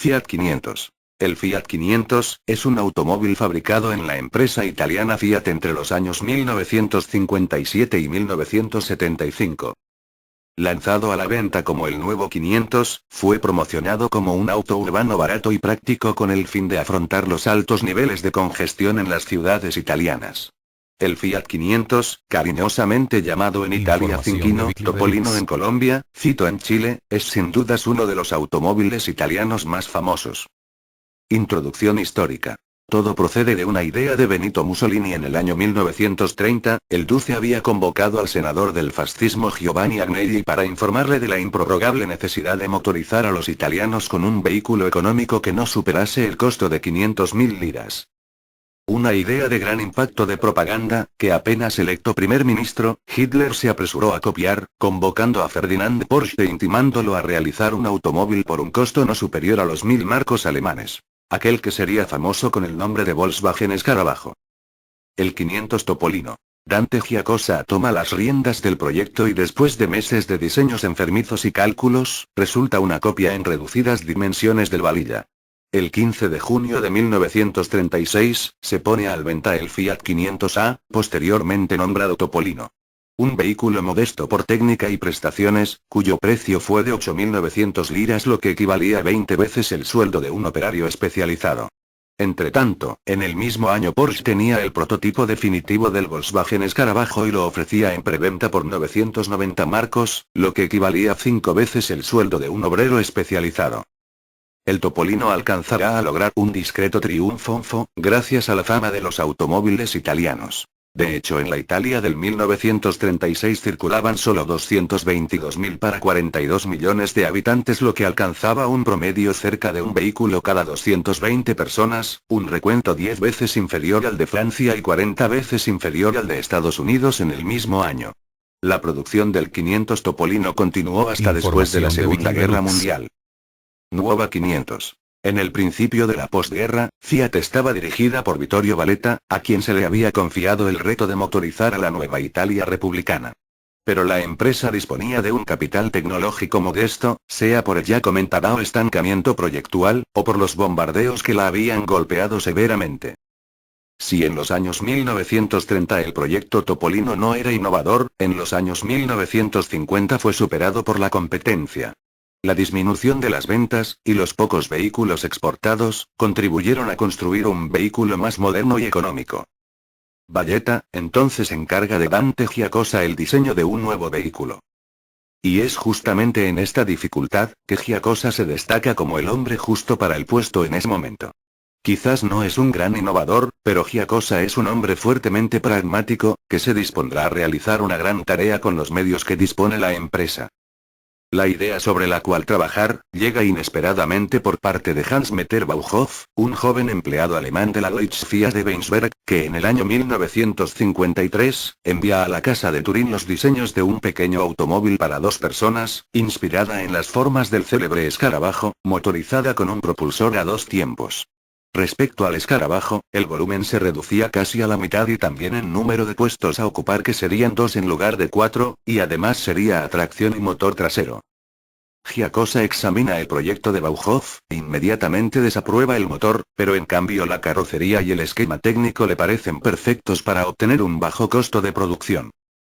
Fiat 500. El Fiat 500 es un automóvil fabricado en la empresa italiana Fiat entre los años 1957 y 1975. Lanzado a la venta como el nuevo 500, fue promocionado como un auto urbano barato y práctico con el fin de afrontar los altos niveles de congestión en las ciudades italianas. El Fiat 500, cariñosamente llamado en Italia Cinquino, Topolino en Colombia, Cito en Chile, es sin dudas uno de los automóviles italianos más famosos. Introducción histórica. Todo procede de una idea de Benito Mussolini en el año 1930, el Duce había convocado al senador del fascismo Giovanni Agnelli para informarle de la improrrogable necesidad de motorizar a los italianos con un vehículo económico que no superase el costo de 500.000 liras. Una idea de gran impacto de propaganda, que apenas electo primer ministro, Hitler se apresuró a copiar, convocando a Ferdinand Porsche e intimándolo a realizar un automóvil por un costo no superior a los 1.000 marcos alemanes. Aquel que sería famoso con el nombre de Volkswagen Escarabajo. El 500 Topolino. Dante Giacosa toma las riendas del proyecto y después de meses de diseños enfermizos y cálculos, resulta una copia en reducidas dimensiones del Valilla. El 15 de junio de 1936, se pone al venta el Fiat 500A, posteriormente nombrado Topolino. Un vehículo modesto por técnica y prestaciones, cuyo precio fue de 8.900 liras, lo que equivalía a 20 veces el sueldo de un operario especializado. Entretanto, en el mismo año Porsche tenía el prototipo definitivo del Volkswagen Escarabajo y lo ofrecía en preventa por 990 marcos, lo que equivalía a 5 veces el sueldo de un obrero especializado. El Topolino alcanzará a lograr un discreto triunfo, gracias a la fama de los automóviles italianos. De hecho, en la Italia del 1936 circulaban solo 222.000 para 42 millones de habitantes, lo que alcanzaba un promedio cerca de un vehículo cada 220 personas, un recuento 10 veces inferior al de Francia y 40 veces inferior al de Estados Unidos en el mismo año. La producción del 500 Topolino continuó hasta después de la Segunda Guerra Mundial. Nuova 500. En el principio de la posguerra, Fiat estaba dirigida por Vittorio Valletta, a quien se le había confiado el reto de motorizar a la nueva Italia republicana. Pero la empresa disponía de un capital tecnológico modesto, sea por el ya comentado estancamiento proyectual, o por los bombardeos que la habían golpeado severamente. Si en los años 1930 el proyecto Topolino no era innovador, en los años 1950 fue superado por la competencia. La disminución de las ventas, y los pocos vehículos exportados, contribuyeron a construir un vehículo más moderno y económico. Valletta, entonces encarga de Dante Giacosa el diseño de un nuevo vehículo. Y es justamente en esta dificultad, que Giacosa se destaca como el hombre justo para el puesto en ese momento. Quizás no es un gran innovador, pero Giacosa es un hombre fuertemente pragmático, que se dispondrá a realizar una gran tarea con los medios que dispone la empresa. La idea sobre la cual trabajar, llega inesperadamente por parte de Hans-Meter Bauhoff, un joven empleado alemán de la Deutsche Fiat de Weinsberg, que en el año 1953, envía a la casa de Turín los diseños de un pequeño automóvil para 2 personas, inspirada en las formas del célebre escarabajo, motorizada con un propulsor a 2 tiempos. Respecto al escarabajo, el volumen se reducía casi a la mitad y también el número de puestos a ocupar, que serían 2 en lugar de 4, y además sería a tracción y motor trasero. Giacosa examina el proyecto de Bauhoff, inmediatamente desaprueba el motor, pero en cambio la carrocería y el esquema técnico le parecen perfectos para obtener un bajo costo de producción.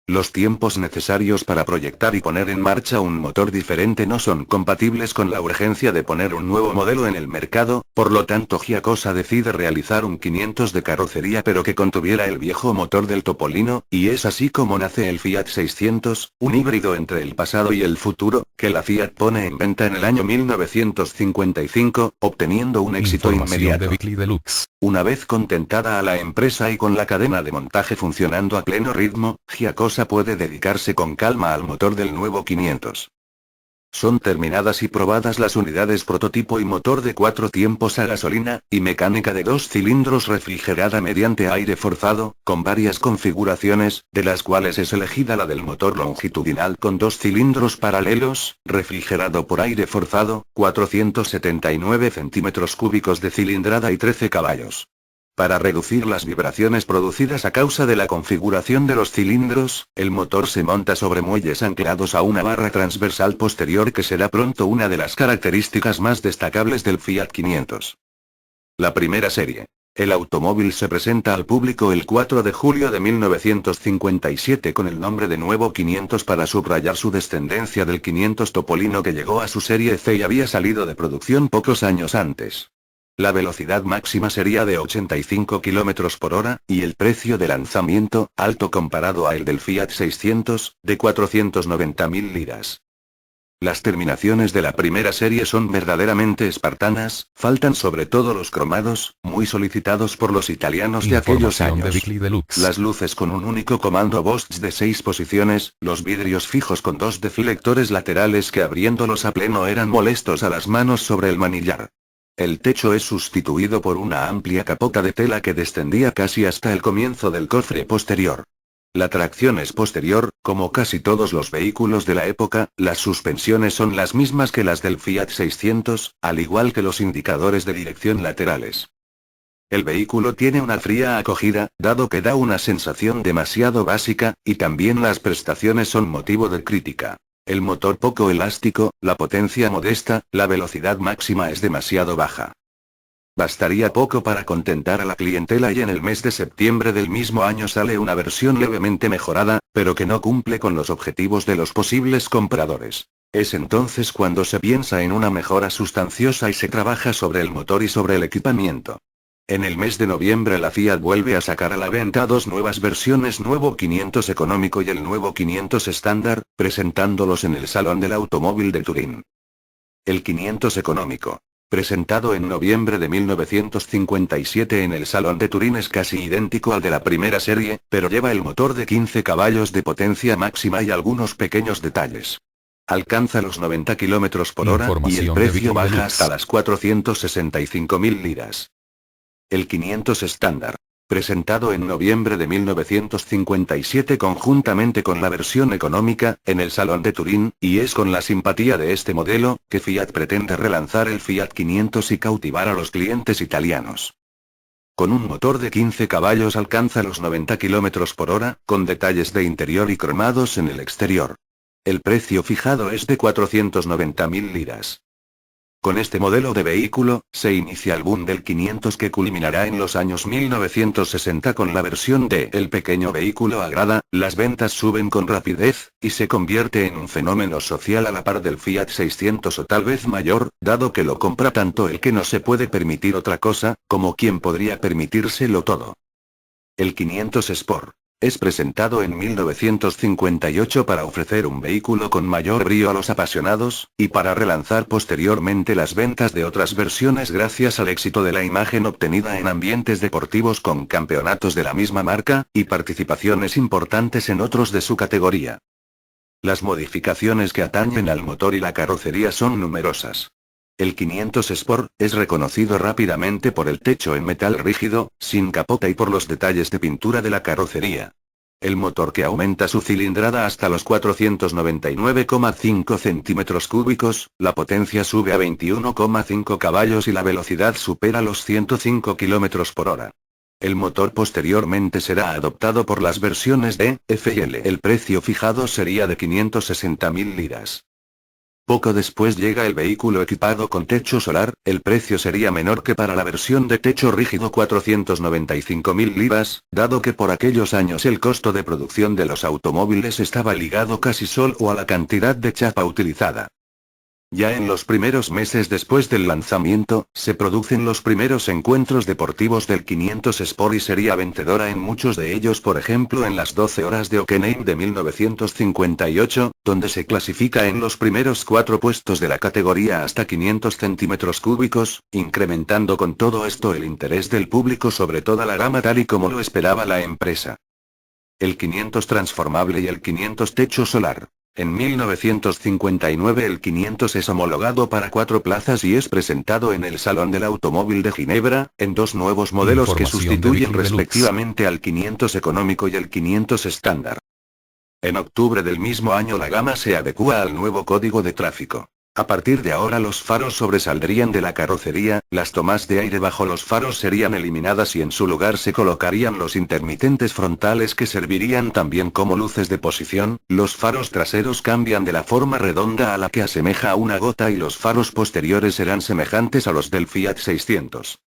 Los tiempos necesarios para proyectar y poner en marcha un motor diferente no son compatibles con la urgencia de poner un nuevo modelo en el mercado, por lo tanto Giacosa decide realizar un 500 de carrocería pero que contuviera el viejo motor del Topolino, y es así como nace el Fiat 600, un híbrido entre el pasado y el futuro, que la Fiat pone en venta en el año 1955, obteniendo un éxito inmediato. Una vez contentada a la empresa y con la cadena de montaje funcionando a pleno ritmo, Giacosa puede dedicarse con calma al motor del nuevo 500. Son terminadas y probadas las unidades prototipo y motor de 4 tiempos a gasolina, y mecánica de 2 cilindros refrigerada mediante aire forzado, con varias configuraciones, de las cuales es elegida la del motor longitudinal con 2 cilindros paralelos, refrigerado por aire forzado, 479 centímetros cúbicos de cilindrada y 13 caballos. Para reducir las vibraciones producidas a causa de la configuración de los cilindros, el motor se monta sobre muelles anclados a una barra transversal posterior que será pronto una de las características más destacables del Fiat 500. La primera serie. El automóvil se presenta al público el 4 de julio de 1957 con el nombre de Nuevo 500 para subrayar su descendencia del 500 Topolino que llegó a su serie C y había salido de producción pocos años antes. La velocidad máxima sería de 85 km por hora, y el precio de lanzamiento, alto comparado a el del Fiat 600, de 490.000 liras. Las terminaciones de la primera serie son verdaderamente espartanas, faltan sobre todo los cromados, muy solicitados por los italianos de aquellos años. Las luces con un único comando Bosch de 6 posiciones, los vidrios fijos con 2 deflectores laterales que abriéndolos a pleno eran molestos a las manos sobre el manillar. El techo es sustituido por una amplia capota de tela que descendía casi hasta el comienzo del cofre posterior. La tracción es posterior, como casi todos los vehículos de la época, las suspensiones son las mismas que las del Fiat 600, al igual que los indicadores de dirección laterales. El vehículo tiene una fría acogida, dado que da una sensación demasiado básica, y también las prestaciones son motivo de crítica. El motor poco elástico, la potencia modesta, la velocidad máxima es demasiado baja. Bastaría poco para contentar a la clientela y en el mes de septiembre del mismo año sale una versión levemente mejorada, pero que no cumple con los objetivos de los posibles compradores. Es entonces cuando se piensa en una mejora sustanciosa y se trabaja sobre el motor y sobre el equipamiento. En el mes de noviembre la Fiat vuelve a sacar a la venta 2 nuevas versiones, Nuevo 500 Económico y el Nuevo 500 Estándar, presentándolos en el Salón del Automóvil de Turín. El 500 Económico, presentado en noviembre de 1957 en el Salón de Turín, es casi idéntico al de la primera serie, pero lleva el motor de 15 caballos de potencia máxima y algunos pequeños detalles. Alcanza los 90 km por hora y el precio baja hasta las 465.000 liras. El 500 Estándar, presentado en noviembre de 1957 conjuntamente con la versión económica, en el Salón de Turín, y es con la simpatía de este modelo, que Fiat pretende relanzar el Fiat 500 y cautivar a los clientes italianos. Con un motor de 15 caballos alcanza los 90 km por hora, con detalles de interior y cromados en el exterior. El precio fijado es de 490.000 liras. Con este modelo de vehículo, se inicia el boom del 500 que culminará en los años 1960 con la versión de El pequeño vehículo agrada, las ventas suben con rapidez, y se convierte en un fenómeno social a la par del Fiat 600 o tal vez mayor, dado que lo compra tanto el que no se puede permitir otra cosa, como quien podría permitírselo todo. El 500 Sport. Es presentado en 1958 para ofrecer un vehículo con mayor brío a los apasionados, y para relanzar posteriormente las ventas de otras versiones gracias al éxito de la imagen obtenida en ambientes deportivos con campeonatos de la misma marca, y participaciones importantes en otros de su categoría. Las modificaciones que atañen al motor y la carrocería son numerosas. El 500 Sport es reconocido rápidamente por el techo en metal rígido, sin capota y por los detalles de pintura de la carrocería. El motor que aumenta su cilindrada hasta los 499,5 centímetros cúbicos, la potencia sube a 21,5 caballos y la velocidad supera los 105 km por hora. El motor posteriormente será adoptado por las versiones D, F y L. El precio fijado sería de 560.000 liras. Poco después llega el vehículo equipado con techo solar, el precio sería menor que para la versión de techo rígido 495.000 liras, dado que por aquellos años el costo de producción de los automóviles estaba ligado casi solo a la cantidad de chapa utilizada. Ya en los primeros meses después del lanzamiento, se producen los primeros encuentros deportivos del 500 Sport y sería vencedora en muchos de ellos, por ejemplo en las 12 horas de Hockenheim de 1958, donde se clasifica en los primeros 4 puestos de la categoría hasta 500 centímetros cúbicos, incrementando con todo esto el interés del público sobre toda la gama tal y como lo esperaba la empresa. El 500 transformable y el 500 techo solar. En 1959 el 500 es homologado para 4 plazas y es presentado en el Salón del Automóvil de Ginebra, en 2 nuevos modelos que sustituyen respectivamente al 500 económico y el 500 estándar. En octubre del mismo año la gama se adecúa al nuevo código de tráfico. A partir de ahora los faros sobresaldrían de la carrocería, las tomas de aire bajo los faros serían eliminadas y en su lugar se colocarían los intermitentes frontales que servirían también como luces de posición, los faros traseros cambian de la forma redonda a la que asemeja a una gota y los faros posteriores serán semejantes a los del Fiat 600.